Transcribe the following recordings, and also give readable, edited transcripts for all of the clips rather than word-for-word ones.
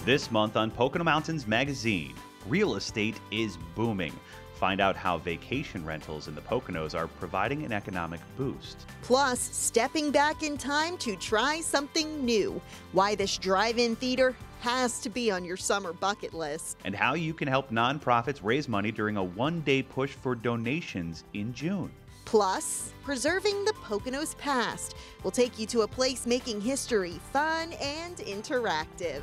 This month on Pocono Mountains Magazine, real estate is booming. Find out how vacation rentals in the Poconos are providing an economic boost. Plus, stepping back in time to try something new. Why this drive-in theater has to be on your summer bucket list. And how you can help nonprofits raise money during a one-day push for donations in June. Plus, preserving the Poconos past will take you to a place making history fun and interactive.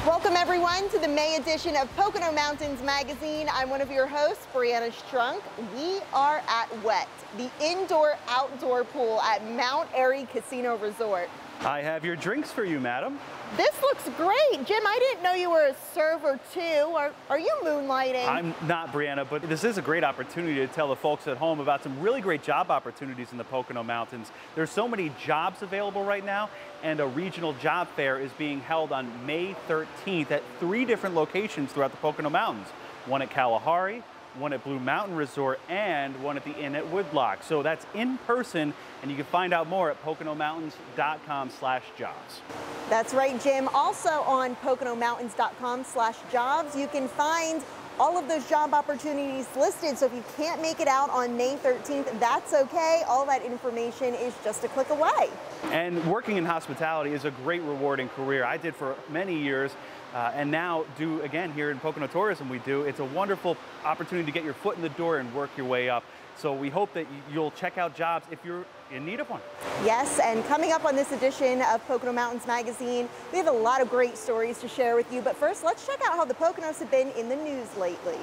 Welcome everyone to the May edition of Pocono Mountains Magazine. I'm one of your hosts, Brianna Strunk. We are at WET, the indoor-outdoor pool at Mount Airy Casino Resort. I have your drinks for you, madam. This looks great. Jim, I didn't know you were a server too. Are you moonlighting? I'm not, Brianna, but this is a great opportunity to tell the folks at home about some really great job opportunities in the Pocono Mountains. There's so many jobs available right now, and a regional job fair is being held on May 13th at 3 different locations throughout the Pocono Mountains. One at Kalahari, one at Blue Mountain Resort, and one at the Inn at Woodloch. So that's in person, and you can find out more at poconomountains.com/jobs. That's right, Jim. Also on poconomountains.com/jobs, you can find all of those job opportunities listed. So if you can't make it out on May 13th, that's okay. All that information is just a click away. And working in hospitality is a great rewarding career. I did for many years. And now do again here in Pocono Tourism. It's a wonderful opportunity to get your foot in the door and work your way up. So we hope that you'll check out jobs if you're in need of one. Yes, and coming up on this edition of Pocono Mountains Magazine, we have a lot of great stories to share with you. But first, let's check out how the Poconos have been in the news lately.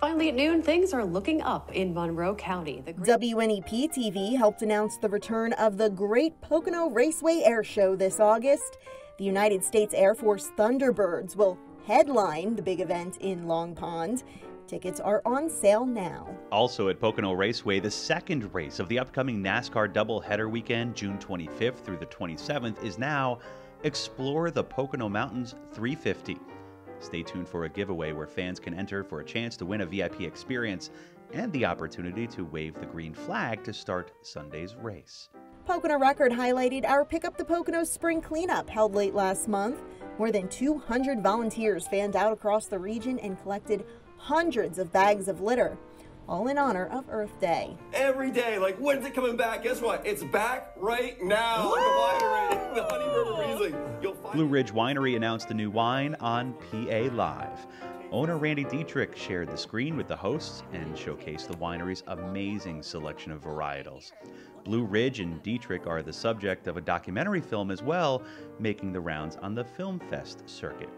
Finally at noon, things are looking up in Monroe County. WNEP TV helped announce the return of the Great Pocono Raceway Air Show this August. The United States Air Force Thunderbirds will headline the big event in Long Pond. Tickets are on sale now. Also at Pocono Raceway, the second race of the upcoming NASCAR doubleheader weekend, June 25th through the 27th, is now Explore the Pocono Mountains 350. Stay tuned for a giveaway where fans can enter for a chance to win a VIP experience and the opportunity to wave the green flag to start Sunday's race. Pocono Record highlighted our Pick Up the Poconos spring cleanup held late last month. More than 200 volunteers fanned out across the region and collected hundreds of bags of litter, all in honor of Earth Day. Every day, like, when's it coming back? Guess what? It's back right now. The winery, the Honey River Riesling. Blue Ridge Winery announced a new wine on PA Live. Owner Randy Dietrich shared the screen with the hosts and showcased the winery's amazing selection of varietals. Blue Ridge and Dietrich are the subject of a documentary film as well, making the rounds on the Film Fest circuit.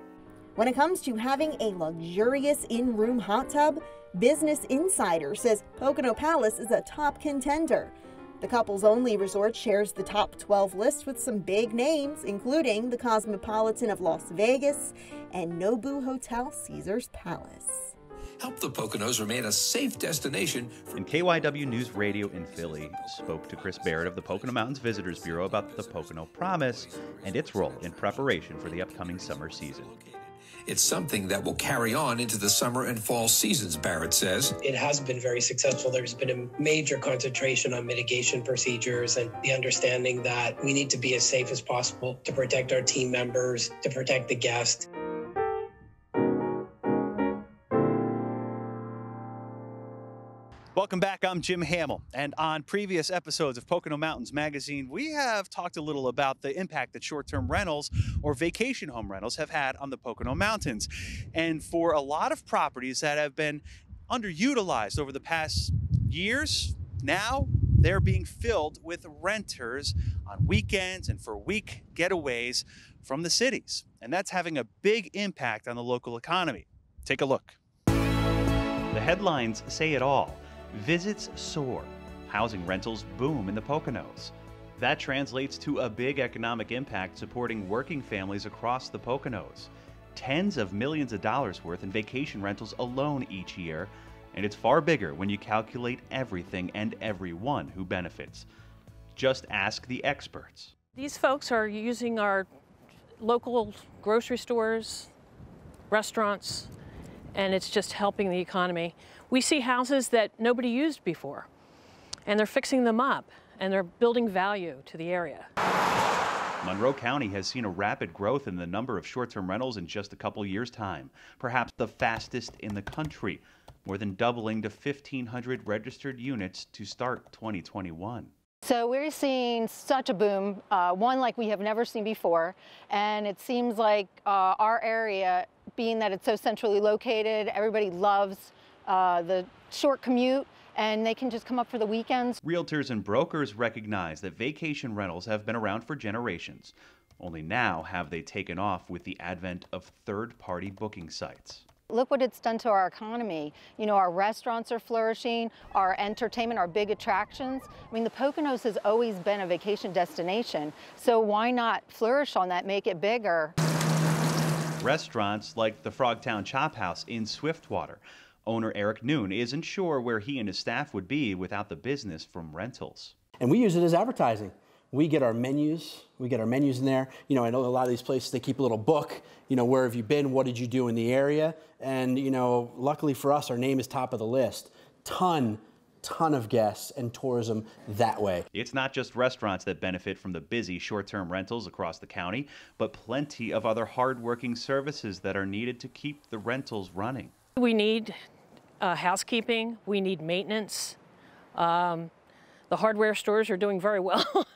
When it comes to having a luxurious in-room hot tub, Business Insider says Pocono Palace is a top contender. The couples only resort shares the top 12 list with some big names, including the Cosmopolitan of Las Vegas and Nobu Hotel Caesars Palace. Help the Poconos remain a safe destination. And KYW News Radio in Philly spoke to Chris Barrett of the Pocono Mountains Visitors Bureau about the Pocono Promise and its role in preparation for the upcoming summer season. It's something that will carry on into the summer and fall seasons, Barrett says. It has been very successful. There's been a major concentration on mitigation procedures and the understanding that we need to be as safe as possible to protect our team members, to protect the guests. Welcome back, I'm Jim Hamill, and on previous episodes of Pocono Mountains Magazine, we have talked a little about the impact that short-term rentals or vacation home rentals have had on the Pocono Mountains. And for a lot of properties that have been underutilized over the past years, now they're being filled with renters on weekends and for week getaways from the cities. And that's having a big impact on the local economy. Take a look. The headlines say it all. Visits soar. Housing rentals boom in the Poconos. That translates to a big economic impact supporting working families across the Poconos. Tens of millions of dollars worth in vacation rentals alone each year, and it's far bigger when you calculate everything and everyone who benefits. Just ask the experts. These folks are using our local grocery stores, restaurants, and it's just helping the economy. We see houses that nobody used before, and they're fixing them up. and they're building value to the area. Monroe County has seen a rapid growth in the number of short-term rentals in just a couple years' time, perhaps the fastest in the country, more than doubling to 1,500 registered units to start 2021. So we're seeing such a boom, one like we have never seen before, and it seems like our area, being that it's so centrally located, everybody loves the short commute, and they can just come up for the weekends. Realtors and brokers recognize that vacation rentals have been around for generations. Only now have they taken off with the advent of third-party booking sites. Look what it's done to our economy. You know, our restaurants are flourishing, our entertainment, our big attractions. I mean, the Poconos has always been a vacation destination, so why not flourish on that, make it bigger? Restaurants like the Frogtown Chop House in Swiftwater. Owner Eric Noon isn't sure where he and his staff would be without the business from rentals. And we use it as advertising. We get our menus in there. You know, I know a lot of these places, they keep a little book, you know, where have you been, what did you do in the area? And, you know, luckily for us, our name is top of the list. Ton of guests and tourism that way. It's not just restaurants that benefit from the busy short-term rentals across the county, but plenty of other hard-working services that are needed to keep the rentals running. We need housekeeping, we need maintenance. The hardware stores are doing very well.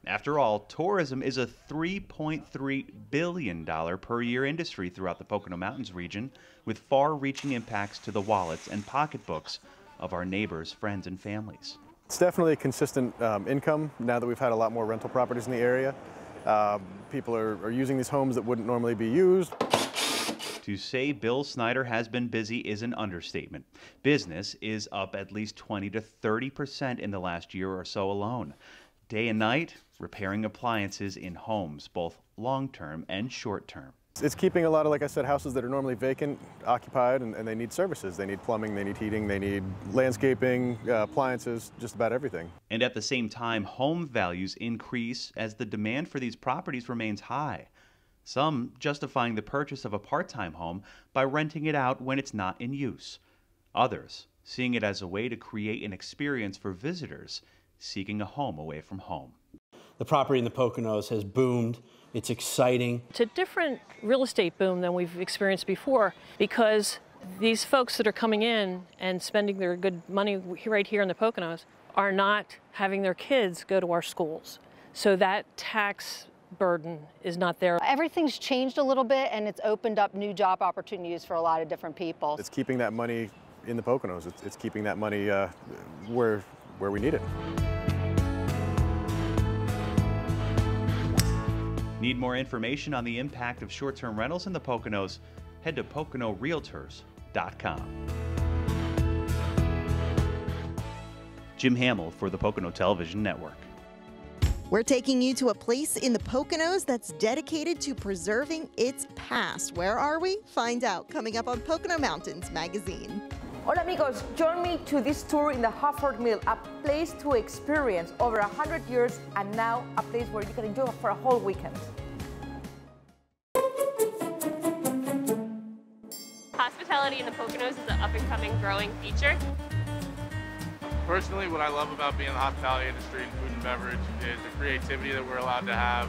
After all, tourism is a $3.3 billion per year industry throughout the Pocono Mountains region, with far-reaching impacts to the wallets and pocketbooks of our neighbors, friends, and families. It's definitely a consistent income now that we've had a lot more rental properties in the area. People are using these homes that wouldn't normally be used. To say Bill Snyder has been busy is an understatement. Business is up at least 20 to 30% in the last year or so alone. Day and night, repairing appliances in homes, both long-term and short-term. It's keeping a lot of, like I said, houses that are normally vacant, occupied, and they need services. They need plumbing, they need heating, they need landscaping, appliances, just about everything. And at the same time, home values increase as the demand for these properties remains high. Some justifying the purchase of a part-time home by renting it out when it's not in use. Others seeing it as a way to create an experience for visitors seeking a home away from home. The property in the Poconos has boomed. It's exciting. It's a different real estate boom than we've experienced before because these folks that are coming in and spending their good money right here in the Poconos are not having their kids go to our schools. So that tax burden is not there. Everything's changed a little bit, and it's opened up new job opportunities for a lot of different people. It's keeping that money in the Poconos. It's keeping that money where we need it. Need more information on the impact of short-term rentals in the Poconos? Head to PoconoRealtors.com. Jim Hamill for the Pocono Television Network. We're taking you to a place in the Poconos that's dedicated to preserving its past. Where are we? Find out coming up on Pocono Mountains Magazine. Hola amigos, join me to this tour in the Hofford Mill, a place to experience over 100 years and now a place where you can enjoy for a whole weekend. Hospitality in the Poconos is an up-and-coming growing feature. Personally, what I love about being in the hospitality industry and food and beverage is the creativity that we're allowed to have.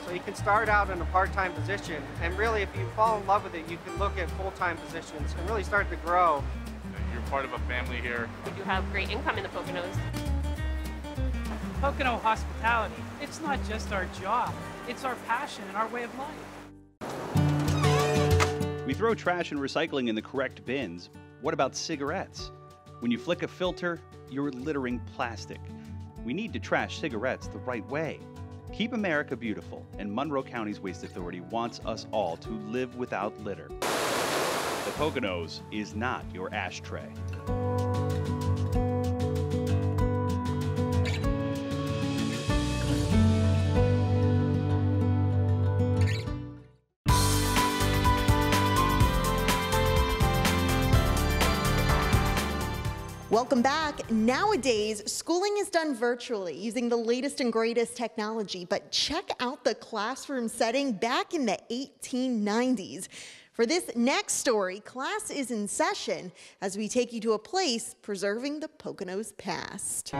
So you can start out in a part-time position, and really if you fall in love with it, you can look at full-time positions and really start to grow. You're part of a family here. We do have great income in the Poconos. Pocono hospitality, it's not just our job, it's our passion and our way of life. We throw trash and recycling in the correct bins. What about cigarettes? When you flick a filter, you're littering plastic. We need to trash cigarettes the right way. Keep America beautiful, and Monroe County's Waste Authority wants us all to live without litter. The Poconos is not your ashtray. Welcome back. Nowadays, schooling is done virtually using the latest and greatest technology, but check out the classroom setting back in the 1890s. For this next story, class is in session as we take you to a place preserving the Poconos past.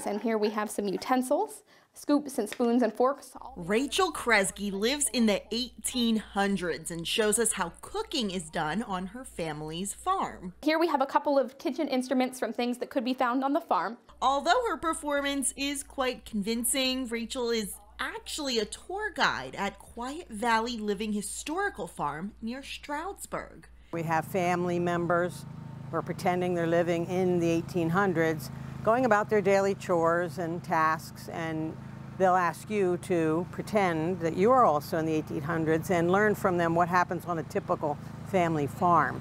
and here we have some utensils, scoops and spoons and forks. Rachel Kresge lives in the 1800s and shows us how cooking is done on her family's farm. Here we have a couple of kitchen instruments from things that could be found on the farm. Although her performance is quite convincing, Rachel is actually a tour guide at Quiet Valley Living Historical Farm near Stroudsburg. We have family members who are pretending they're living in the 1800s, going about their daily chores and tasks, and they'll ask you to pretend that you are also in the 1800s and learn from them what happens on a typical family farm.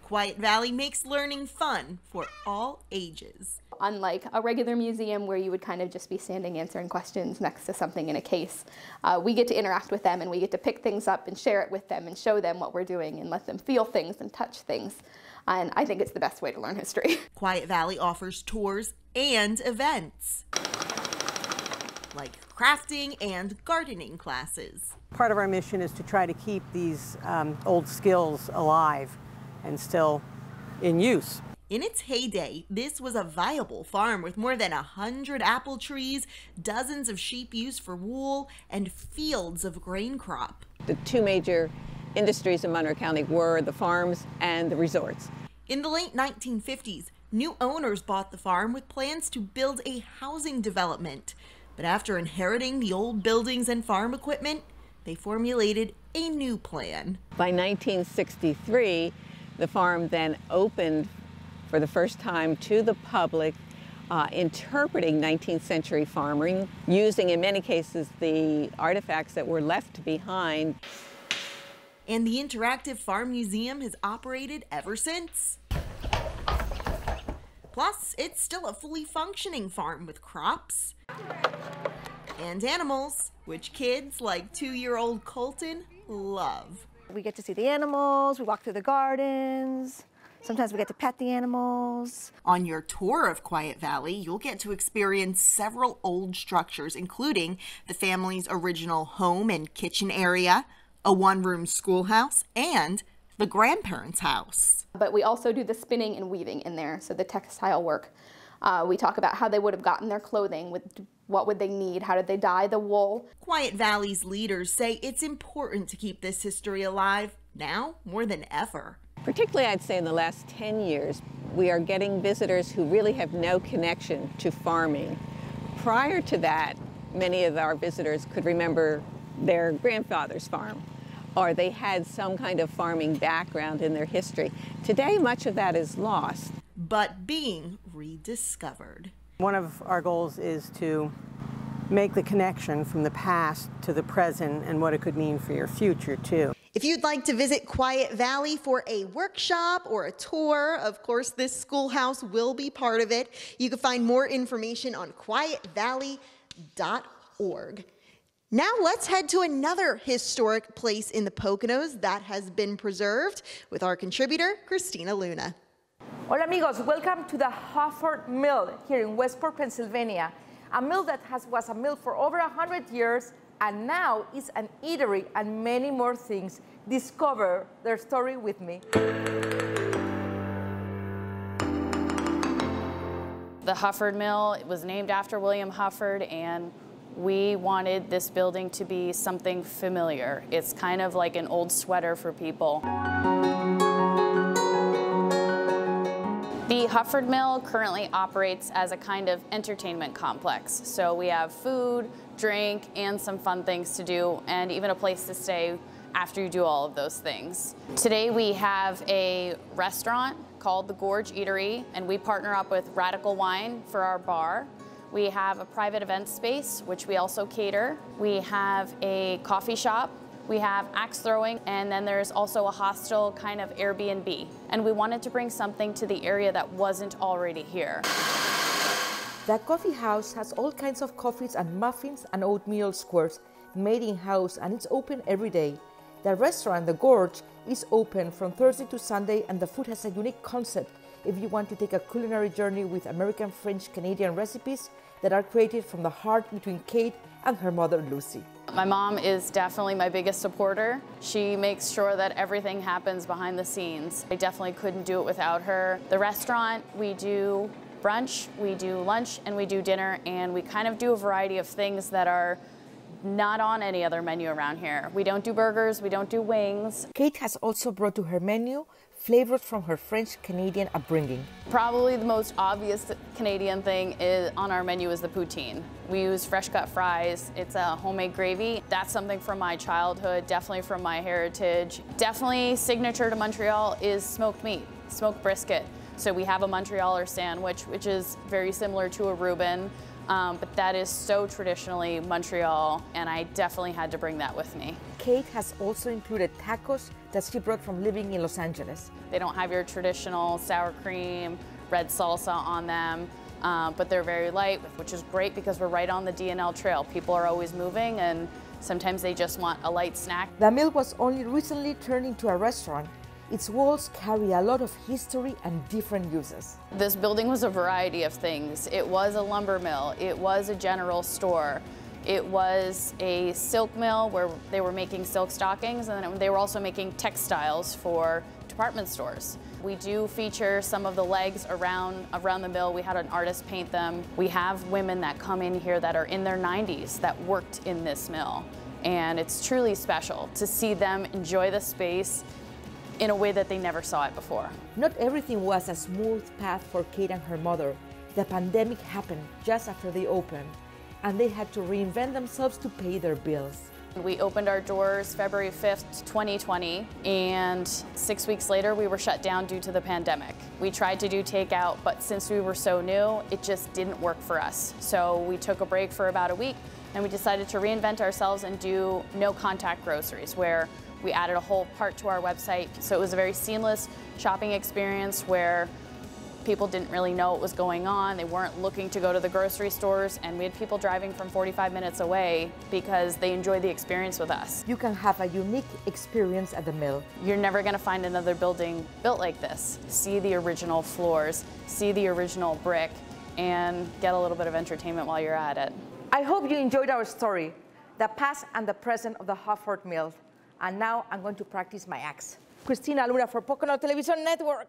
Quiet Valley makes learning fun for all ages. Unlike a regular museum where you would kind of just be standing answering questions next to something in a case, we get to interact with them and we get to pick things up and share it with them and show them what we're doing and let them feel things and touch things. And I think it's the best way to learn history. Quiet Valley offers tours and events, like crafting and gardening classes. Part of our mission is to try to keep these old skills alive and still in use. In its heyday, this was a viable farm with more than 100 apple trees, dozens of sheep used for wool, and fields of grain crop. The two major industries in Monroe County were the farms and the resorts. In the late 1950s, new owners bought the farm with plans to build a housing development. But after inheriting the old buildings and farm equipment, they formulated a new plan. By 1963, the farm then opened for the first time to the public, interpreting 19th century farming, using in many cases the artifacts that were left behind. And the interactive farm museum has operated ever since. Plus, it's still a fully functioning farm with crops and animals, which kids like 2-year-old Colton love. We get to see the animals, we walk through the gardens, sometimes we get to pet the animals. On your tour of Quiet Valley, you'll get to experience several old structures, including the family's original home and kitchen area, a one-room schoolhouse, and the grandparents' house. But we also do the spinning and weaving in there, so the textile work. We talk about how they would have gotten their clothing, what would they need, how did they dye the wool. Quiet Valley's leaders say it's important to keep this history alive now more than ever. Particularly, I'd say in the last 10 years, we are getting visitors who really have no connection to farming. Prior to that, many of our visitors could remember their grandfather's farm, or they had some kind of farming background in their history. Today, much of that is lost. But being rediscovered. One of our goals is to make the connection from the past to the present and what it could mean for your future, too. If you'd like to visit Quiet Valley for a workshop or a tour, of course, this schoolhouse will be part of it. You can find more information on quietvalley.org. Now let's head to another historic place in the Poconos that has been preserved with our contributor, Christina Luna. Hola amigos, welcome to the Hofford Mill here in Weissport, Pennsylvania. A mill that was a mill for over 100 years and now is an eatery and many more things. Discover their story with me. The Hofford Mill was named after William Hofford, and we wanted this building to be something familiar. It's kind of like an old sweater for people. The Hofford Mill currently operates as a kind of entertainment complex. So we have food, drink, and some fun things to do, and even a place to stay after you do all of those things. Today we have a restaurant called the Gorge Eatery, and we partner up with Radical Wine for our bar. We have a private event space, which we also cater. We have a coffee shop. We have axe throwing, and then there's also a hostel kind of Airbnb. And we wanted to bring something to the area that wasn't already here. The coffee house has all kinds of coffees and muffins and oatmeal squares made in-house, and it's open every day. The restaurant, The Gorge, is open from Thursday to Sunday, and the food has a unique concept if you want to take a culinary journey with American, French, Canadian recipes that are created from the heart between Kate and her mother, Lucy. My mom is definitely my biggest supporter. She makes sure that everything happens behind the scenes. I definitely couldn't do it without her. The restaurant, we do brunch, we do lunch, and we do dinner, and we kind of do a variety of things that are not on any other menu around here. We don't do burgers, we don't do wings. Kate has also brought to her menu flavors from her French-Canadian upbringing. Probably the most obvious Canadian thing on our menu is the poutine. We use fresh cut fries. It's a homemade gravy. That's something from my childhood, definitely from my heritage. Definitely signature to Montreal is smoked meat, smoked brisket. So we have a Montrealer sandwich, which is very similar to a Reuben. But that is so traditionally Montreal, and I definitely had to bring that with me. Kate has also included tacos that she brought from living in Los Angeles. They don't have your traditional sour cream, red salsa on them, but they're very light, which is great because we're right on the D&L trail. People are always moving, and sometimes they just want a light snack. The mill was only recently turned into a restaurant. Its walls carry a lot of history and different uses. This building was a variety of things. It was a lumber mill, it was a general store, it was a silk mill where they were making silk stockings, and they were also making textiles for department stores. We do feature some of the legs around the mill. We had an artist paint them. We have women that come in here that are in their 90s that worked in this mill, and it's truly special to see them enjoy the space in a way that they never saw it before. Not everything was a smooth path for Kate and her mother. The pandemic happened just after they opened, and they had to reinvent themselves to pay their bills. We opened our doors February 5th, 2020, and 6 weeks later we were shut down due to the pandemic. We tried to do takeout, but since we were so new, it just didn't work for us. So we took a break for about a week, and we decided to reinvent ourselves and do no-contact groceries, where we added a whole part to our website. So it was a very seamless shopping experience where people didn't really know what was going on. They weren't looking to go to the grocery stores, and we had people driving from 45 minutes away because they enjoyed the experience with us. You can have a unique experience at the mill. You're never gonna find another building built like this. See the original floors, see the original brick, and get a little bit of entertainment while you're at it. I hope you enjoyed our story, the past and the present of the Hofford Mill. And now I'm going to practice my axe. Christina Luna for Pocono Television Network.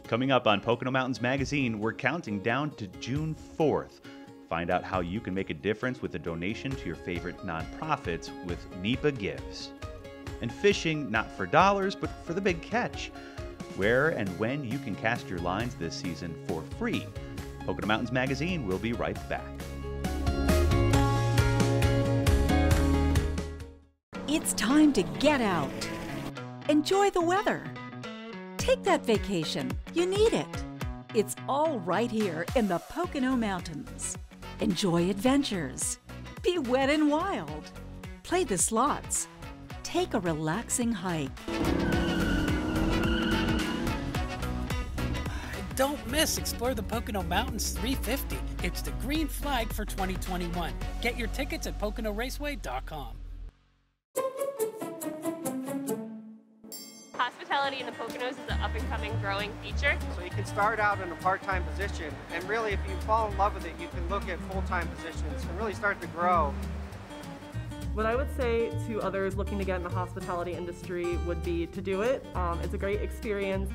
Coming up on Pocono Mountains Magazine, we're counting down to June 4th. Find out how you can make a difference with a donation to your favorite nonprofits with NECA Gives. And fishing, not for dollars, but for the big catch. Where and when you can cast your lines this season for free. Pocono Mountains Magazine will be right back. It's time to get out. Enjoy the weather. Take that vacation. You need it. It's all right here in the Pocono Mountains. Enjoy adventures. Be wet and wild. Play the slots. Take a relaxing hike. Don't miss Explore the Pocono Mountains 350. It's the green flag for 2021. Get your tickets at PoconoRaceway.com. Hospitality in the Poconos is an up-and-coming growing feature. So you can start out in a part-time position, and really if you fall in love with it, you can look at full-time positions and really start to grow. What I would say to others looking to get in the hospitality industry would be to do it. It's a great experience.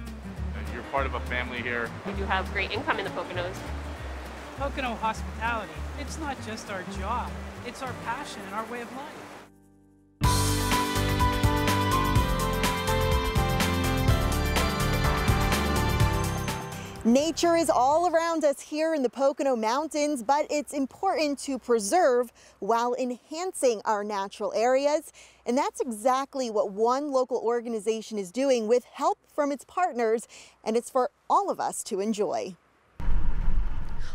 You're part of a family here. We do have great income in the Poconos. Pocono hospitality, it's not just our job, it's our passion and our way of life. Nature is all around us here in the Pocono Mountains, but it's important to preserve while enhancing our natural areas. And that's exactly what one local organization is doing with help from its partners, and it's for all of us to enjoy.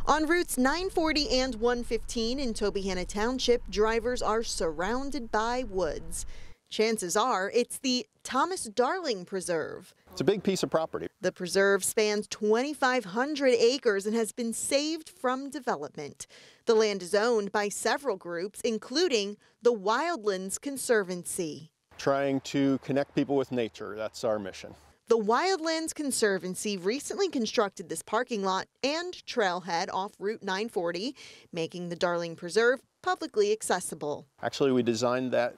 On routes 940 and 115 in Tobyhanna Township, drivers are surrounded by woods. Chances are it's the Thomas Darling Preserve. It's a big piece of property. The preserve spans 2,500 acres and has been saved from development. The land is owned by several groups, including the Wildlands Conservancy. Trying to connect people with nature, that's our mission. The Wildlands Conservancy recently constructed this parking lot and trailhead off Route 940, making the Darling Preserve publicly accessible. Actually, we designed that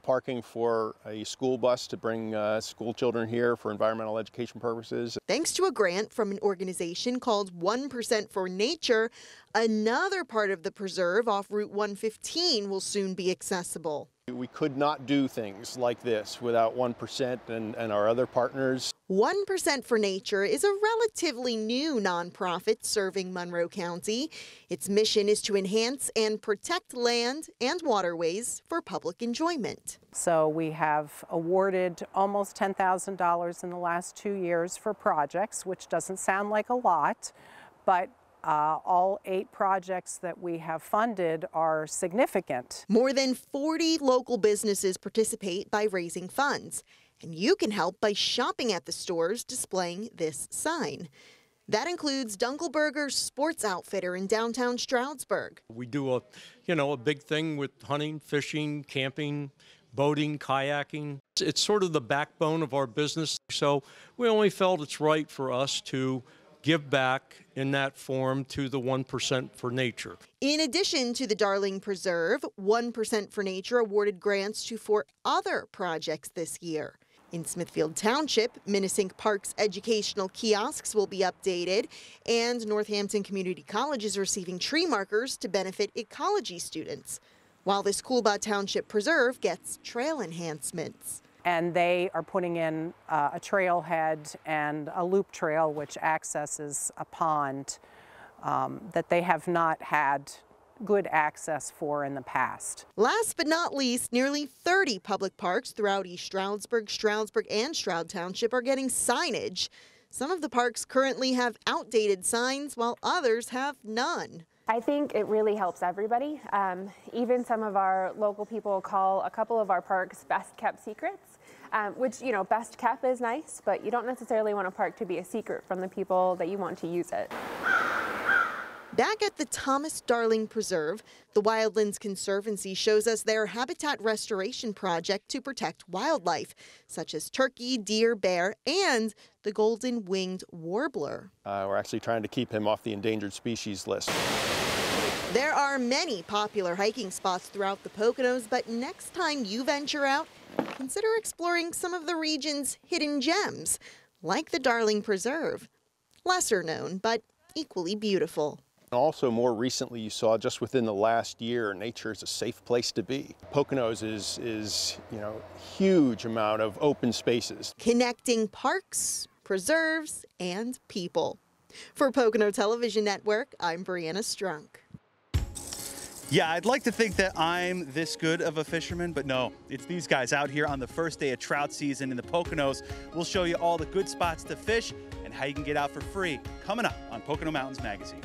parking for a school bus to bring school children here for environmental education purposes. Thanks to a grant from an organization called 1% for Nature, another part of the preserve off Route 115 will soon be accessible. We could not do things like this without 1% and our other partners. 1% for Nature is a relatively new nonprofit serving Monroe County. Its mission is to enhance and protect land and waterways for public enjoyment. So we have awarded almost $10,000 in the last 2 years for projects, which doesn't sound like a lot, but all 8 projects that we have funded are significant. More than 40 local businesses participate by raising funds, and you can help by shopping at the stores displaying this sign. That includes Dunkelberger's Sports Outfitter in downtown Stroudsburg. We do a big thing with hunting, fishing, camping, boating, kayaking. It's sort of the backbone of our business, so we only felt it's right for us to give back in that form to the 1% for Nature. In addition to the Darling Preserve, 1% for Nature awarded grants to 4 other projects this year. In Smithfield Township, Minnesink Park's educational kiosks will be updated, and Northampton Community College is receiving tree markers to benefit ecology students, while this Coolbaugh Township Preserve gets trail enhancements. And they are putting in a trailhead and a loop trail which accesses a pond that they have not had good access for in the past. Last but not least, nearly 30 public parks throughout East Stroudsburg, and Stroud Township are getting signage. Some of the parks currently have outdated signs, while others have none. I think it really helps everybody. Even some of our local people call a couple of our parks best kept secrets, which, best kept is nice, but you don't necessarily want a park to be a secret from the people that you want to use it. Back at the Thomas Darling Preserve, the Wildlands Conservancy shows us their habitat restoration project to protect wildlife, such as turkey, deer, bear, and the golden-winged warbler. We're actually trying to keep him off the endangered species list. There are many popular hiking spots throughout the Poconos, but next time you venture out, consider exploring some of the region's hidden gems, like the Darling Preserve. Lesser known, but equally beautiful. Also, more recently, you saw just within the last year, nature is a safe place to be. Poconos is huge amount of open spaces. Connecting parks, preserves, and people. For Pocono Television Network, I'm Brianna Strunk. Yeah, I'd like to think that I'm this good of a fisherman, but no, it's these guys out here on the first day of trout season in the Poconos. We'll show you all the good spots to fish and how you can get out for free, coming up on Pocono Mountains Magazine.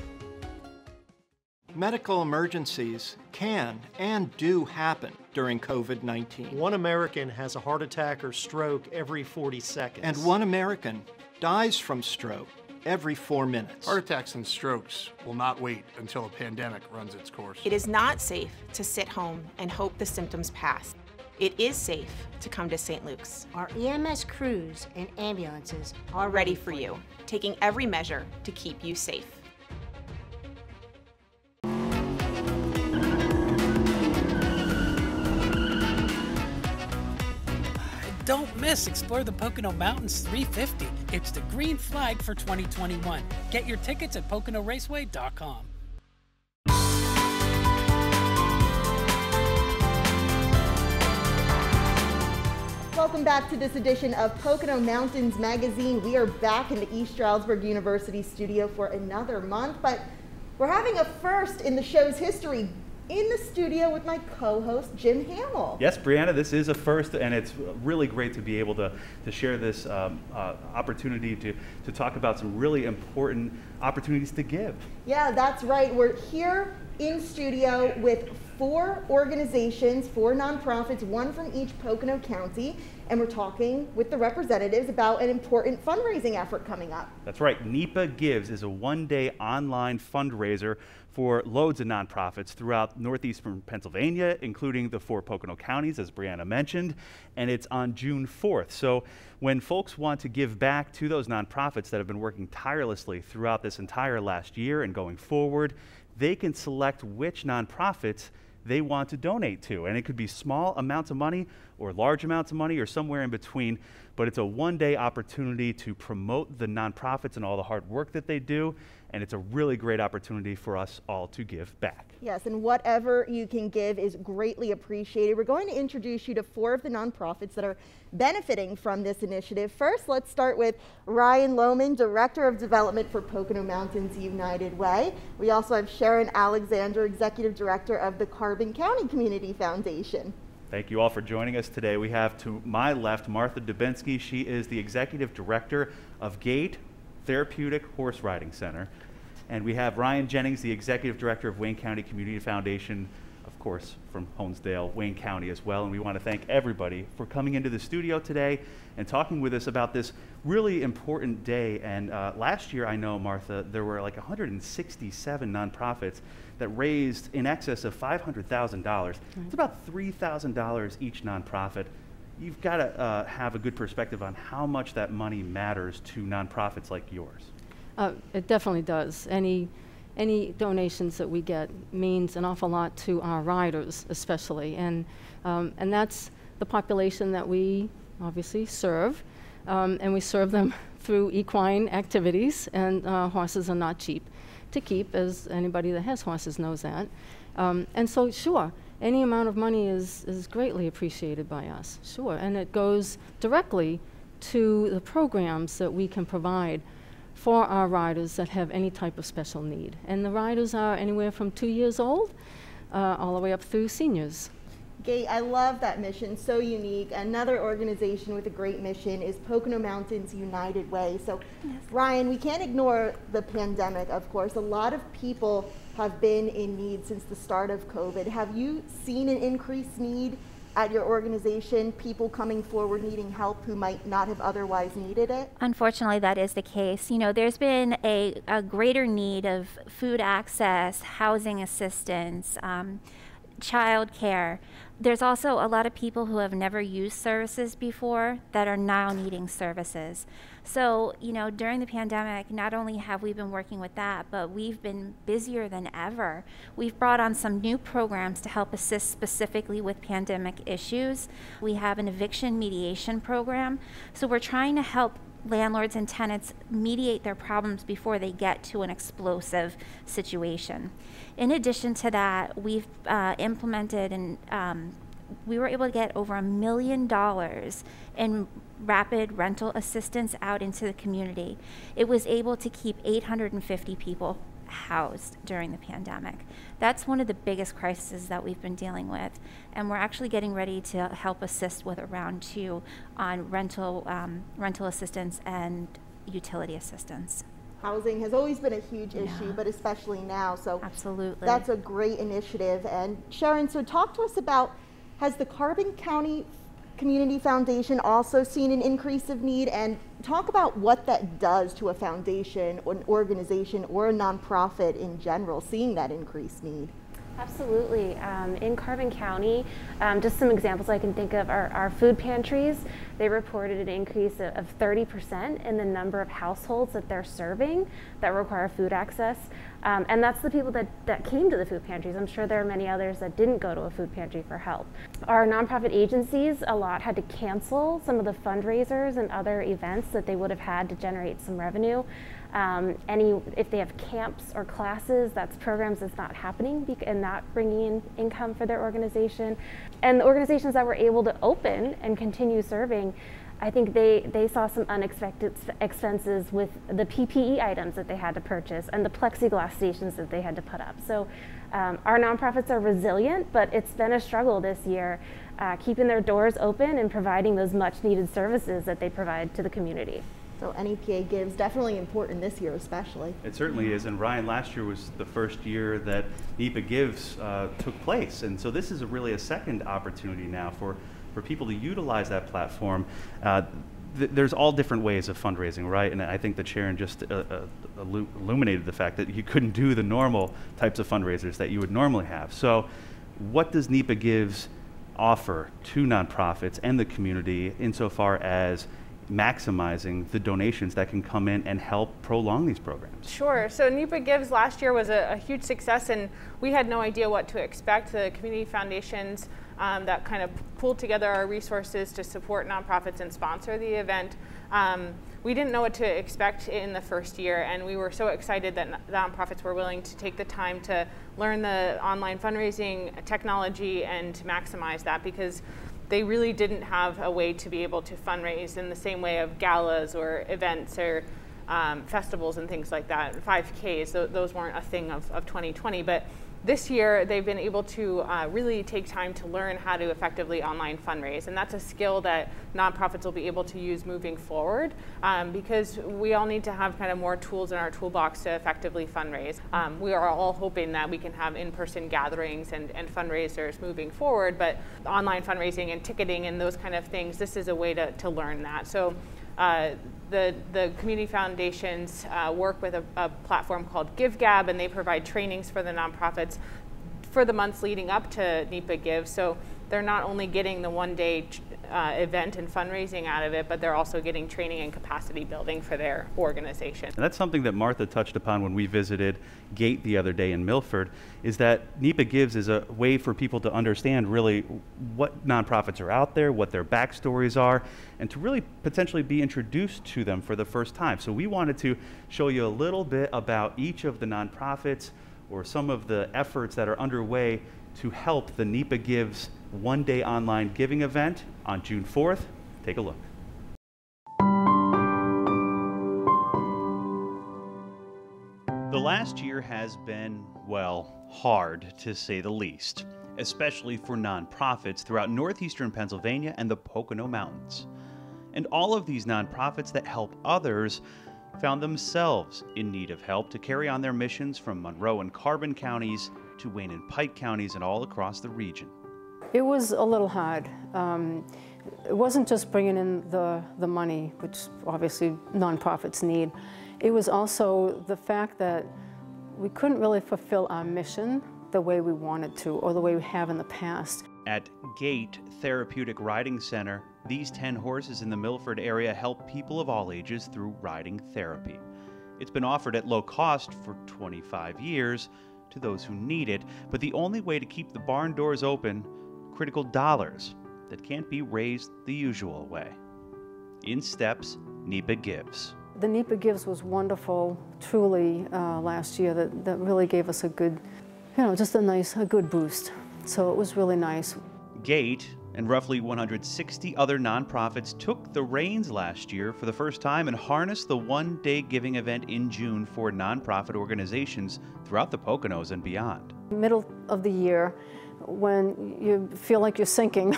Medical emergencies can and do happen during COVID-19. 1 American has a heart attack or stroke every 40 seconds. And 1 American dies from stroke every 4 minutes. Heart attacks and strokes will not wait until a pandemic runs its course. It is not safe to sit home and hope the symptoms pass. It is safe to come to St. Luke's. Our EMS crews and ambulances are ready for you, taking every measure to keep you safe. Don't miss Explore the Pocono Mountains 350. It's the green flag for 2021. Get your tickets at PoconoRaceway.com. Welcome back to this edition of Pocono Mountains Magazine. We are back in the East Stroudsburg University studio for another month, but we're having a first in the show's history. In the studio with my co-host, Jim Hamill. Yes, Brianna, this is a first, and it's really great to be able to share this opportunity to talk about some really important opportunities to give. Yeah, that's right. We're here in studio with 4 organizations, 4 nonprofits, 1 from each Pocono County, and we're talking with the representatives about an important fundraising effort coming up. That's right. NECA Gives is a 1-day online fundraiser for loads of nonprofits throughout northeastern Pennsylvania, including the 4 Pocono counties, as Brianna mentioned, and it's on June 4th. So when folks want to give back to those nonprofits that have been working tirelessly throughout this entire last year and going forward, they can select which nonprofits they want to donate to. And it could be small amounts of money or large amounts of money or somewhere in between, but it's a one-day opportunity to promote the nonprofits and all the hard work that they do, and it's a really great opportunity for us all to give back. Yes, and whatever you can give is greatly appreciated. We're going to introduce you to 4 of the nonprofits that are benefiting from this initiative. First, let's start with Ryan Lohman, Director of Development for Pocono Mountains United Way. We also have Sharon Alexander, Executive Director of the Carbon County Community Foundation. Thank you all for joining us today. We have to my left Martha Dubinsky. She is the Executive Director of Gate Therapeutic Horse Riding Center. And we have Ryan Jennings, the Executive Director of Wayne County Community Foundation, of course, from Honesdale, Wayne County as well. And we want to thank everybody for coming into the studio today and talking with us about this really important day. And last year, I know, Martha, there were like 167 nonprofits that raised in excess of $500,000. It's about $3,000 each nonprofit. You've got to have a good perspective on how much that money matters to nonprofits like yours. It definitely does. Any donations that we get means an awful lot to our riders, especially, and that's the population that we obviously serve, and we serve them through equine activities. And horses are not cheap to keep, as anybody that has horses knows that. And so, sure, any amount of money is greatly appreciated by us, sure, and it goes directly to the programs that we can provide for our riders that have any type of special need. And the riders are anywhere from 2 years old all the way up through seniors. Gate, I love that mission, so unique. Another organization with a great mission is Pocono Mountains United Way. So, yes. Ryan, we can't ignore the pandemic, of course. A lot of people have been in need since the start of COVID. Have you seen an increased need at your organization, people coming forward needing help who might not have otherwise needed it? Unfortunately, that is the case. You know, there's been a greater need of food access, housing assistance, child care. There's also a lot of people who have never used services before that are now needing services. So, you know, during the pandemic, not only have we been working with that, but we've been busier than ever. We've brought on some new programs to help assist specifically with pandemic issues. We have an eviction mediation program. So we're trying to help landlords and tenants mediate their problems before they get to an explosive situation. In addition to that, we've implemented and we were able to get over $1 million in rapid rental assistance out into the community. It was able to keep 850 people housed during the pandemic. That's one of the biggest crises that we've been dealing with, and we're actually getting ready to help assist with a round 2 on rental assistance and utility assistance. Housing has always been a huge issue, but especially now, so absolutely, that's a great initiative. And Sharon, so talk to us about, has the Carbon County Community Foundation also seen an increase of need, and talk about what that does to a foundation or an organization or a nonprofit in general, seeing that increased need. Absolutely. In Carbon County, just some examples I can think of are our food pantries. They reported an increase of 30% in the number of households that they're serving that require food access. And that's the people that came to the food pantries. I'm sure there are many others that didn't go to a food pantry for help. Our nonprofit agencies, a lot had to cancel some of the fundraisers and other events that they would have had to generate some revenue. If they have camps or classes, that's programs that's not happening and not bringing in income for their organization. And the organizations that were able to open and continue serving, I think they saw some unexpected expenses with the PPE items that they had to purchase and the plexiglass stations that they had to put up. So our nonprofits are resilient, but it's been a struggle this year, keeping their doors open and providing those much needed services that they provide to the community. So NECA Gives, definitely important this year especially. It certainly is, and Ryan, last year was the first year that NECA Gives took place, and so this is really a second opportunity now for people to utilize that platform. There's all different ways of fundraising, right? And I think that Sharon just illuminated the fact that you couldn't do the normal types of fundraisers that you would normally have. So what does NECA Gives offer to nonprofits and the community insofar as maximizing the donations that can come in and help prolong these programs? Sure. So NECA Gives last year was a huge success, and we had no idea what to expect. The community foundations that kind of pulled together our resources to support nonprofits and sponsor the event, we didn't know what to expect in the first year, and we were so excited that nonprofits were willing to take the time to learn the online fundraising technology and to maximize that, because they really didn't have a way to be able to fundraise in the same way of galas or events or festivals and things like that. 5Ks, those weren't a thing of 2020, but this year they've been able to really take time to learn how to effectively online fundraise, and that's a skill that nonprofits will be able to use moving forward, because we all need to have kind of more tools in our toolbox to effectively fundraise. We are all hoping that we can have in-person gatherings and fundraisers moving forward, but online fundraising and ticketing and those kind of things, this is a way to learn that. So the community foundations work with a platform called GiveGab, and they provide trainings for the nonprofits for the months leading up to NECA Gives. So they're not only getting the one-day event and fundraising out of it, but they're also getting training and capacity building for their organization. And that's something that Martha touched upon when we visited Gate the other day in Milford, is that NECA Gives is a way for people to understand really what nonprofits are out there, what their backstories are, and to really potentially be introduced to them for the first time. So we wanted to show you a little bit about each of the nonprofits or some of the efforts that are underway to help the NECA Gives one-day online giving event on June 4th. Take a look. The last year has been, well, hard to say the least, especially for nonprofits throughout northeastern Pennsylvania and the Pocono Mountains. And all of these nonprofits that help others found themselves in need of help to carry on their missions from Monroe and Carbon counties to Wayne and Pike counties and all across the region. It was a little hard. It wasn't just bringing in the money, which obviously nonprofits need. It was also the fact that we couldn't really fulfill our mission the way we wanted to, or the way we have in the past. At Gate Therapeutic Riding Center, these 10 horses in the Milford area help people of all ages through riding therapy. It's been offered at low cost for 25 years to those who need it, but the only way to keep the barn doors open, critical dollars that can't be raised the usual way. In steps NECA Gives. The NECA Gives was wonderful, truly, last year. That really gave us a good, just a good boost. So it was really nice. Gate and roughly 160 other nonprofits took the reins last year for the first time and harnessed the one-day giving event in June for nonprofit organizations throughout the Poconos and beyond. Middle of the year, when you feel like you're sinking,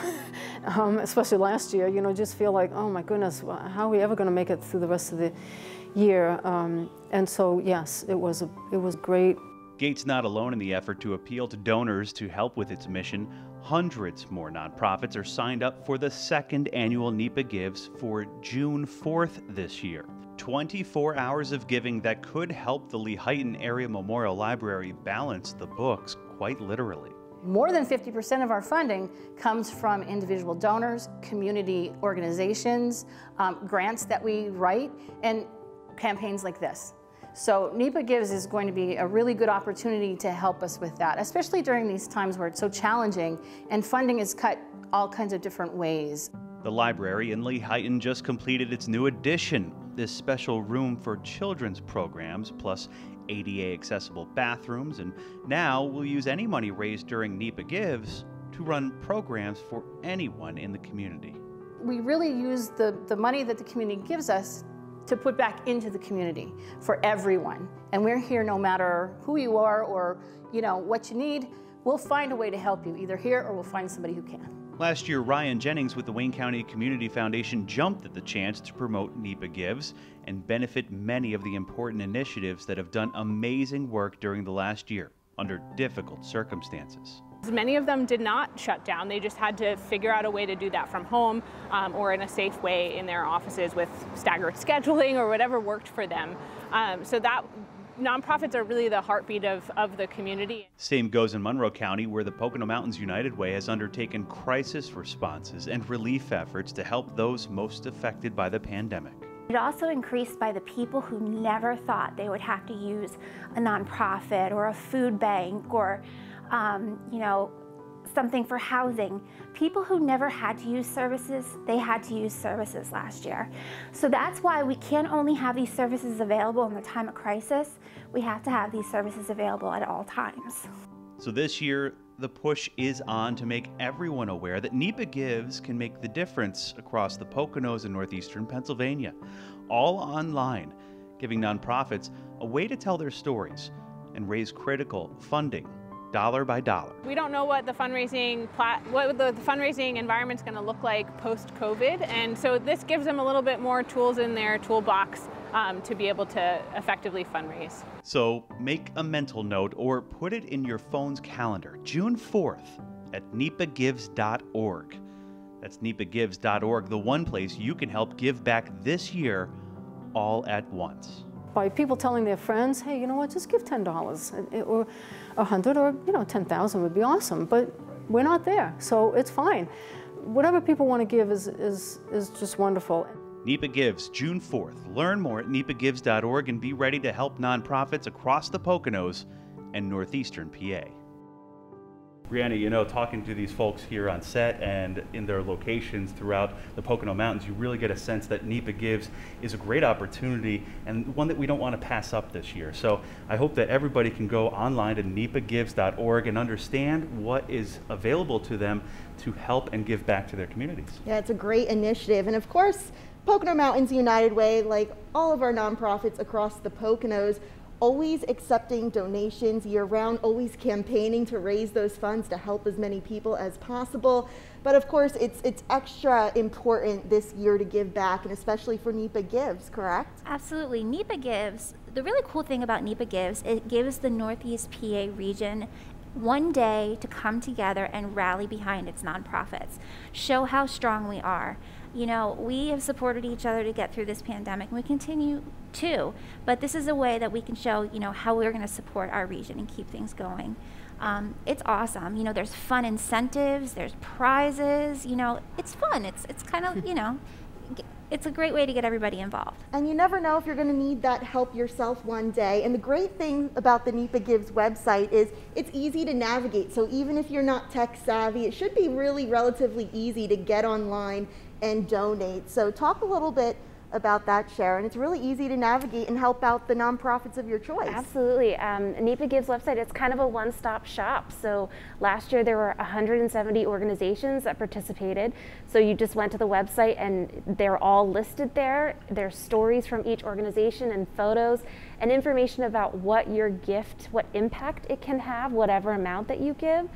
especially last year, just feel like, oh my goodness, how are we ever going to make it through the rest of the year? And so, yes, it was great. Gate's not alone in the effort to appeal to donors to help with its mission. Hundreds more nonprofits are signed up for the second annual NECA Gives for June 4th this year. 24 hours of giving that could help the Lehighton Area Memorial Library balance the books quite literally. More than 50% of our funding comes from individual donors, community organizations, grants that we write, and campaigns like this. So NECA Gives is going to be a really good opportunity to help us with that, especially during these times where it's so challenging and funding is cut all kinds of different ways. The library in Lehighton just completed its new addition, this special room for children's programs, plus ADA accessible bathrooms, and now we'll use any money raised during NECA Gives to run programs for anyone in the community. We really use the money that the community gives us to put back into the community for everyone. And we're here no matter who you are or what you need. We'll find a way to help you, either here or we'll find somebody who can. Last year, Ryan Jennings with the Wayne County Community Foundation jumped at the chance to promote NECA Gives and benefit many of the important initiatives that have done amazing work during the last year under difficult circumstances. Many of them did not shut down. They just had to figure out a way to do that from home or in a safe way in their offices with staggered scheduling or whatever worked for them. So that Nonprofits are really the heartbeat of the community. Same goes in Monroe County, where the Pocono Mountains United Way has undertaken crisis responses and relief efforts to help those most affected by the pandemic. It also increased by the people who never thought they would have to use a nonprofit or a food bank or, you know, something for housing. People who never had to use services, they had to use services last year. So that's why we can't only have these services available in the time of crisis, we have to have these services available at all times. So this year, the push is on to make everyone aware that NECA Gives can make the difference across the Poconos and northeastern Pennsylvania, all online, giving nonprofits a way to tell their stories and raise critical funding dollar by dollar. We don't know what the fundraising environment's going to look like post-COVID, and so this gives them a little bit more tools in their toolbox to be able to effectively fundraise. So make a mental note or put it in your phone's calendar, June 4th at NECAGives.org. That's NECAGives.org, the one place you can help give back this year all at once. By people telling their friends, hey, you know what, just give $10 or 100 or, you know, 10,000 would be awesome, but we're not there, so it's fine. Whatever people want to give is just wonderful. NECA Gives, June 4th. Learn more at NECAGives.org and be ready to help nonprofits across the Poconos and northeastern PA. Brianna, you know, talking to these folks here on set and in their locations throughout the Pocono Mountains, you really get a sense that NECA Gives is a great opportunity and one that we don't want to pass up this year. So I hope that everybody can go online to NECAGives.org and understand what is available to them to help and give back to their communities. Yeah, it's a great initiative. And of course, Pocono Mountains United Way, like all of our nonprofits across the Poconos, always accepting donations year-round, always campaigning to raise those funds to help as many people as possible. But of course, it's extra important this year to give back, and especially for NECA Gives, correct? Absolutely. NECA Gives, the really cool thing about NECA Gives, it gives the Northeast PA region one day to come together and rally behind its nonprofits, show how strong we are. You know, we have supported each other to get through this pandemic, and we continue to, but this is a way that we can show, you know, how we're going to support our region and keep things going. It's awesome. You know, there's fun incentives, there's prizes, you know, it's fun. It's kind of, you know, it's a great way to get everybody involved. And you never know if you're going to need that help yourself one day. And the great thing about the NECA Gives website is it's easy to navigate. So even if you're not tech savvy, it should be really relatively easy to get online and donate. So talk a little bit about that, Sharon. It's really easy to navigate and help out the nonprofits of your choice. Absolutely. NECA Gives website, it's kind of a one-stop shop. So last year there were 170 organizations that participated. So you just went to the website and they're all listed there. There's stories from each organization and photos and information about what your gift, what impact it can have, whatever amount that you give.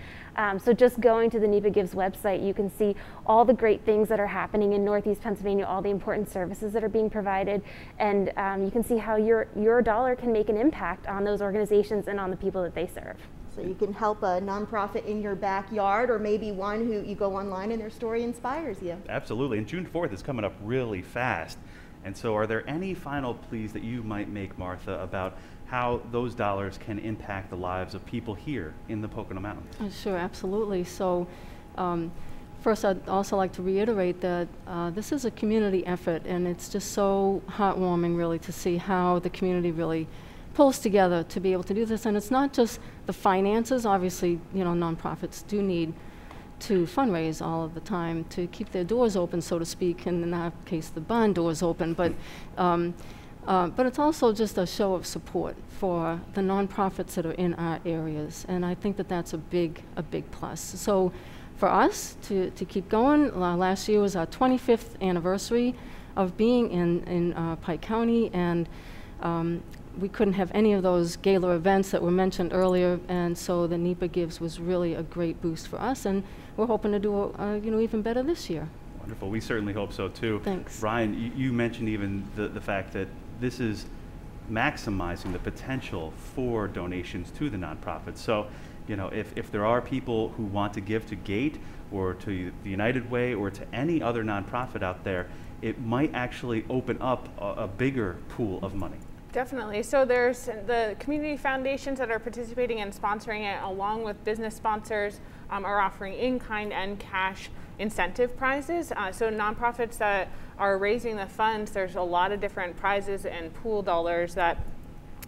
So just going to the NECA Gives website, you can see all the great things that are happening in Northeast Pennsylvania, all the important services that are being provided, and you can see how your dollar can make an impact on those organizations and on the people that they serve. So you can help a nonprofit in your backyard, or maybe one who you go online and their story inspires you. Absolutely, and June 4th is coming up really fast. And so are there any final pleas that you might make, Martha, about how those dollars can impact the lives of people here in the Pocono Mountains? Sure, absolutely. So first, I'd also like to reiterate that this is a community effort, and it's just so heartwarming, really, to see how the community really pulls together to be able to do this. And it's not just the finances. Obviously, you know, nonprofits do need to fundraise all of the time to keep their doors open, so to speak, and in our case, the barn doors open. But it's also just a show of support for the nonprofits that are in our areas, and I think that that's a big plus. So for us to keep going, last year was our 25th anniversary of being in Pike County, and we couldn't have any of those gala events that were mentioned earlier, and so the NECA Gives was really a great boost for us, and we're hoping to do you know, even better this year. Wonderful. We certainly hope so too. Thanks. Ryan, you mentioned even the fact that this is maximizing the potential for donations to the nonprofits. So, you know, if there are people who want to give to GATE or to the United Way or to any other nonprofit out there, it might actually open up a bigger pool of money. Definitely. So there's the community foundations that are participating and sponsoring it, along with business sponsors, are offering in-kind and cash incentive prizes. So nonprofits that are raising the funds, there's a lot of different prizes and pool dollars that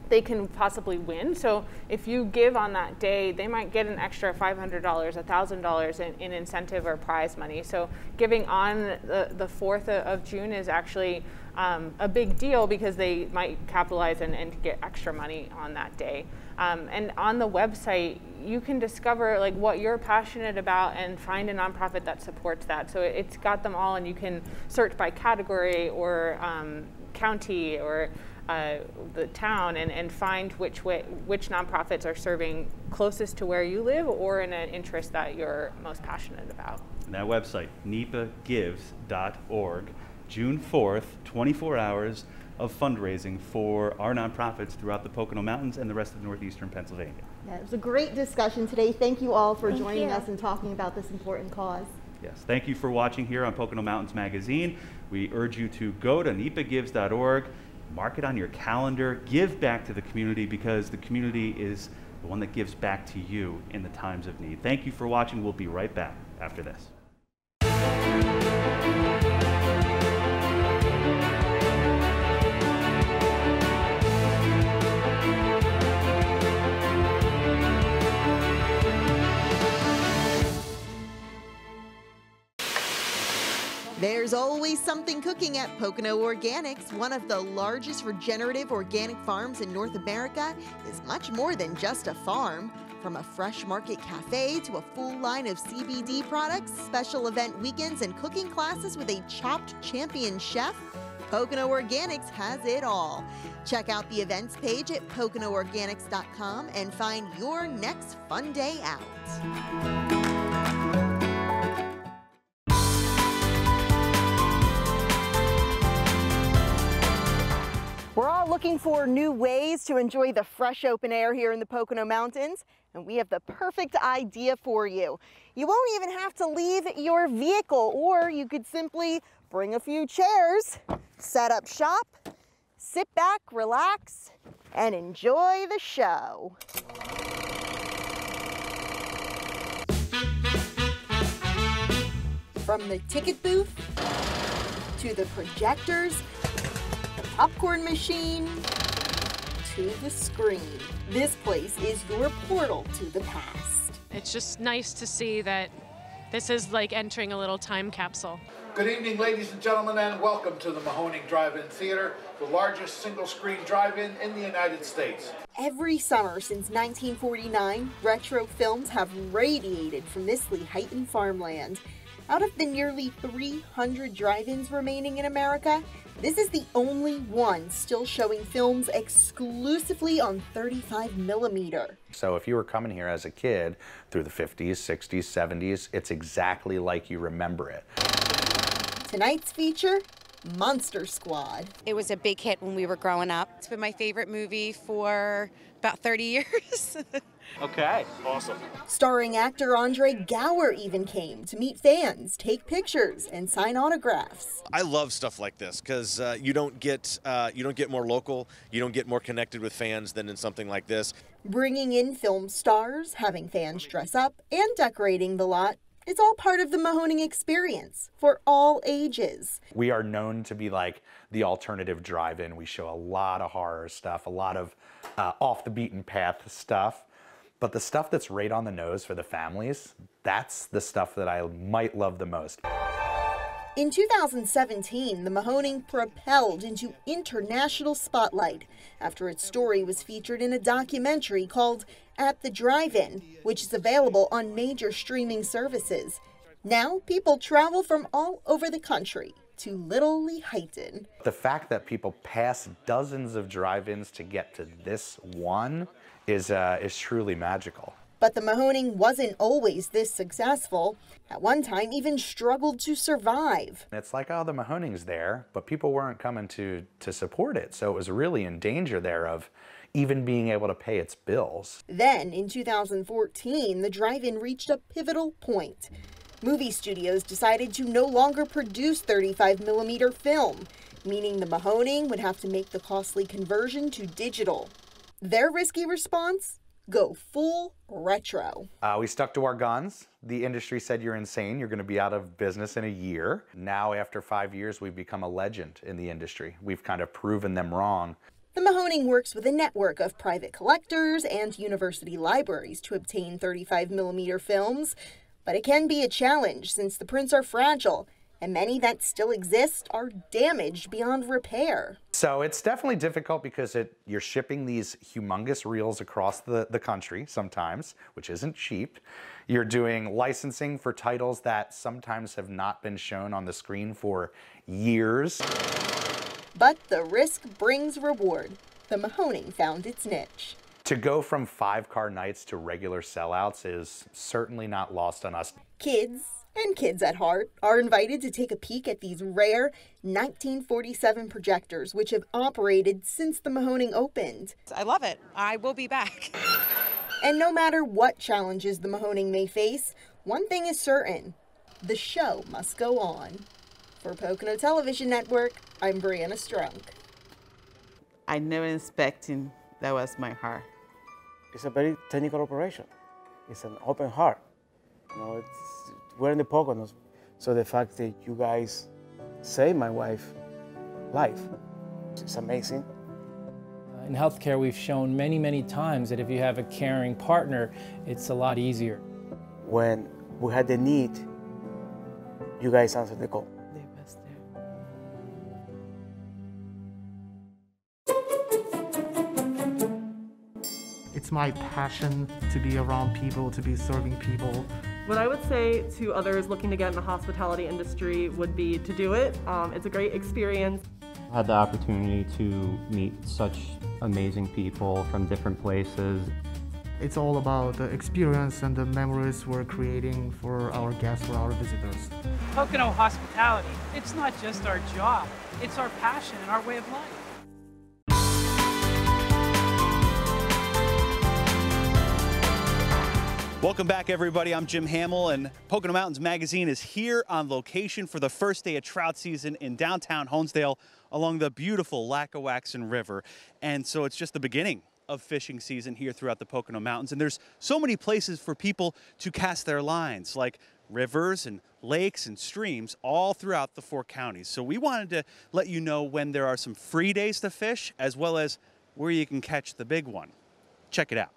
they can possibly win. So if you give on that day, they might get an extra $500, $1,000 in incentive or prize money. So giving on the 4th of June is actually a big deal, because they might capitalize and get extra money on that day. And on the website, you can discover like what you're passionate about and find a nonprofit that supports that. So it's got them all, and you can search by category or county or the town and find which nonprofits are serving closest to where you live or in an interest that you're most passionate about. And that website, NECAGives.org, June 4th, 24 hours of fundraising for our nonprofits throughout the Pocono Mountains and the rest of northeastern Pennsylvania. Yeah, it was a great discussion today. Thank you all for joining us and talking about this important cause. Yes, thank you for watching here on Pocono Mountains Magazine. We urge you to go to NECAGives.org, mark it on your calendar, give back to the community, because the community is the one that gives back to you in the times of need. Thank you for watching. We'll be right back after this. There's always something cooking at Pocono Organics. One of the largest regenerative organic farms in North America is much more than just a farm. From a fresh market cafe to a full line of CBD products, special event weekends, and cooking classes with a chopped champion chef, Pocono Organics has it all. Check out the events page at PoconoOrganics.com and find your next fun day out. We're all looking for new ways to enjoy the fresh open air here in the Pocono Mountains, and we have the perfect idea for you. You won't even have to leave your vehicle, or you could simply bring a few chairs, set up shop, sit back, relax, and enjoy the show. From the ticket booth to the projectors, popcorn machine to the screen. This place is your portal to the past. It's just nice to see that this is like entering a little time capsule. Good evening, ladies and gentlemen, and welcome to the Mahoning Drive-in Theater, the largest single-screen drive-in in the United States. Every summer since 1949, retro films have radiated from this Lehighton farmland. Out of the nearly 300 drive-ins remaining in America, this is the only one still showing films exclusively on 35mm. So if you were coming here as a kid through the 50s, 60s, 70s, it's exactly like you remember it. Tonight's feature, Monster Squad. It was a big hit when we were growing up. It's been my favorite movie for about 30 years. Okay, awesome. Starring actor Andre Gower even came to meet fans, take pictures, and sign autographs. I love stuff like this because you don't get more local, you don't get more connected with fans than in something like this. Bringing in film stars, having fans dress up, and decorating the lot. It's all part of the Mahoning experience for all ages. We are known to be like the alternative drive-in. We show a lot of horror stuff, a lot of off the beaten path stuff. But the stuff that's right on the nose for the families, that's the stuff that I might love the most. In 2017, the Mahoning propelled into international spotlight after its story was featured in a documentary called At the Drive-In, which is available on major streaming services. Now, people travel from all over the country to Little Lehighton. The fact that people pass dozens of drive-ins to get to this one is truly magical. But the Mahoning wasn't always this successful. At one time, even struggled to survive. It's like, oh, the Mahoning's there, but people weren't coming to support it. So it was really in danger there of even being able to pay its bills. Then, in 2014, the drive-in reached a pivotal point. Movie studios decided to no longer produce 35mm film. meaning the Mahoning would have to make the costly conversion to digital. Their risky response? Go full retro. We stuck to our guns. The industry said, you're insane, you're going to be out of business in a year. Now, after 5 years, we've become a legend in the industry. We've kind of proven them wrong. The Mahoning works with a network of private collectors and university libraries to obtain 35mm films, but it can be a challenge since the prints are fragile, and many that still exist are damaged beyond repair. So it's definitely difficult because you're shipping these humongous reels across the country sometimes, which isn't cheap. You're doing licensing for titles that sometimes have not been shown on the screen for years. But the risk brings reward. The Mahoning found its niche. To go from 5-car nights to regular sellouts is certainly not lost on us. Kids, and kids at heart, are invited to take a peek at these rare 1947 projectors which have operated since the Mahoning opened. I love it. I will be back. And no matter what challenges the Mahoning may face, one thing is certain: the show must go on. For Pocono Television Network, I'm Brianna Strunk. I never expected that was my heart. It's a very technical operation. It's an open heart. You know, we're in the Poconos, so the fact that you guys saved my wife's life, it's amazing. In healthcare, we've shown many, many times that if you have a caring partner, it's a lot easier. When we had the need, you guys answered the call. It's my passion to be around people, to be serving people. What I would say to others looking to get in the hospitality industry would be to do it. It's a great experience. I had the opportunity to meet such amazing people from different places. It's all about the experience and the memories we're creating for our guests, for our visitors. Pocono hospitality, it's not just our job, it's our passion and our way of life. Welcome back, everybody. I'm Jim Hamill, and Pocono Mountains Magazine is here on location for the first day of trout season in downtown Honesdale along the beautiful Lackawaxen River. And so it's just the beginning of fishing season here throughout the Pocono Mountains. And there's so many places for people to cast their lines, like rivers and lakes and streams all throughout the 4 counties. So we wanted to let you know when there are some free days to fish, as well as where you can catch the big one. Check it out.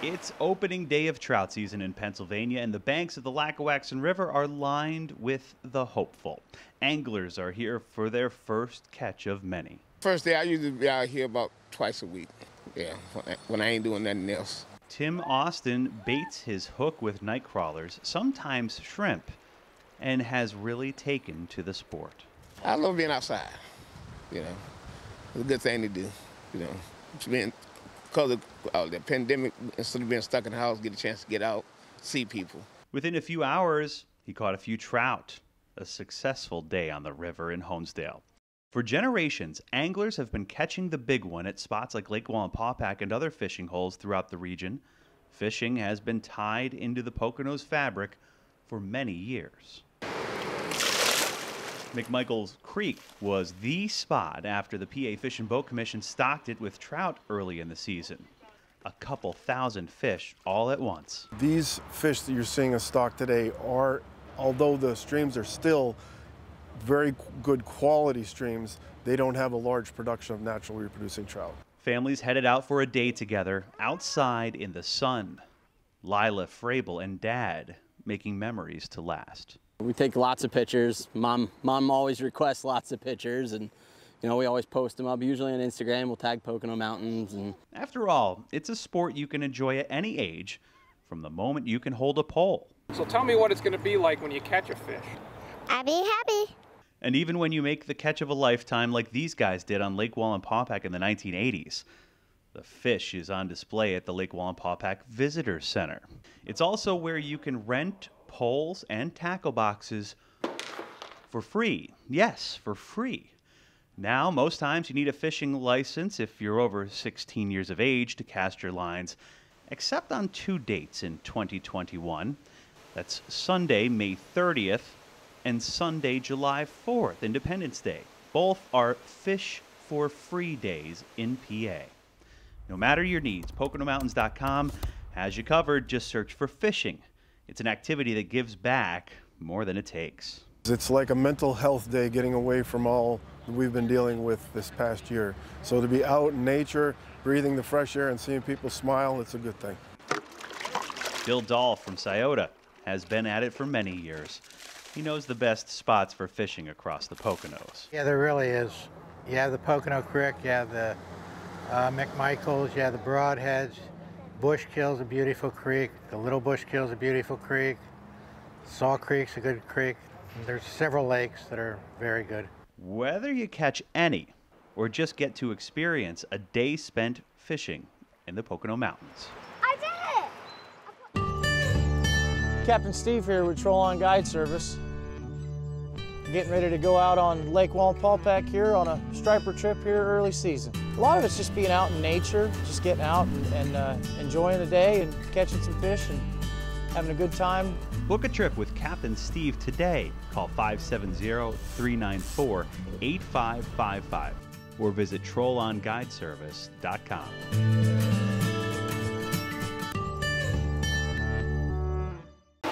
It's opening day of trout season in Pennsylvania, and the banks of the Lackawaxen River are lined with the hopeful. Anglers are here for their first catch of many. First day, I usually be out here about twice a week, when I ain't doing nothing else. Tim Austin baits his hook with night crawlers, sometimes shrimp, and has really taken to the sport. I love being outside, It's a good thing to do, Because of the pandemic, instead of being stuck in the house, get a chance to get out, see people. Within a few hours, he caught a few trout. A successful day on the river in Honesdale. For generations, anglers have been catching the big one at spots like Lake Wallenpaupack and other fishing holes throughout the region. Fishing has been tied into the Poconos fabric for many years. McMichael's Creek was the spot after the PA Fish and Boat Commission stocked it with trout early in the season. A couple thousand fish all at once. These fish that you're seeing us stock today are, although the streams are still very good quality streams, they don't have a large production of naturally reproducing trout. Families headed out for a day together outside in the sun. Lila, Frabel, and Dad making memories to last. We take lots of pictures. Mom always requests lots of pictures, and we always post them up. Usually on Instagram, we'll tag Pocono Mountains. And after all, it's a sport you can enjoy at any age, from the moment you can hold a pole. So tell me what it's going to be like when you catch a fish. I'll be happy. And even when you make the catch of a lifetime like these guys did on Lake Wallenpaupack in the 1980s. The fish is on display at the Lake Wallenpaupack Visitor Center. It's also where you can rent poles and tackle boxes for free. Yes, for free. Now, most times you need a fishing license if you're over 16 years of age to cast your lines, except on 2 dates in 2021. That's Sunday, May 30th, and Sunday, July 4th, Independence Day. Both are Fish for Free days in PA. No matter your needs, PoconoMountains.com has you covered. Just search for fishing. It's an activity that gives back more than it takes. It's like a mental health day, getting away from all that we've been dealing with this past year. So to be out in nature, breathing the fresh air and seeing people smile, it's a good thing. Bill Dahl from Scioto has been at it for many years. He knows the best spots for fishing across the Poconos. Yeah, there really is. You have the Pocono Creek, you have the McMichaels, you have the Broadheads. Bushkill's a beautiful creek. The Little Bushkill's a beautiful creek. Saw Creek's a good creek. And there's several lakes that are very good. Whether you catch any or just get to experience a day spent fishing in the Pocono Mountains. I did it! Captain Steve here with Trout Guide Service. Getting ready to go out on Lake Wallenpaupack here on a striper trip here early season. A lot of it's just being out in nature, just getting out and enjoying the day and catching some fish and having a good time. Book a trip with Captain Steve today. Call 570-394-8555 or visit TrollOnGuideService.com.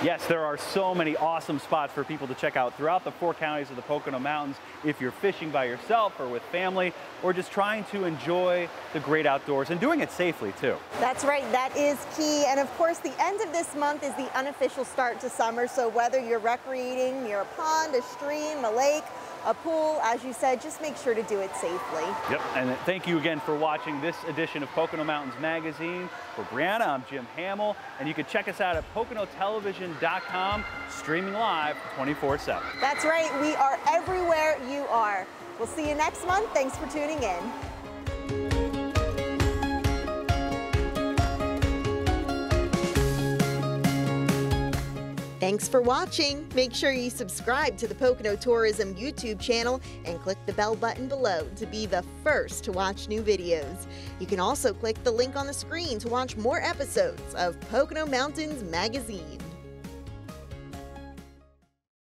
Yes, there are so many awesome spots for people to check out throughout the 4 counties of the Pocono Mountains if you're fishing by yourself or with family or just trying to enjoy the great outdoors and doing it safely too. That's right, that is key. And of course, the end of this month is the unofficial start to summer. So whether you're recreating near a pond, a stream, a lake, a pool, as you said, just make sure to do it safely. Yep, and thank you again for watching this edition of Pocono Mountains Magazine. For Brianna, I'm Jim Hamill, and you can check us out at PoconoTelevision.com, streaming live 24/7. That's right, we are everywhere you are. We'll see you next month. Thanks for tuning in. Thanks for watching. Make sure you subscribe to the Pocono Tourism YouTube channel and click the bell button below to be the first to watch new videos. You can also click the link on the screen to watch more episodes of Pocono Mountains Magazine.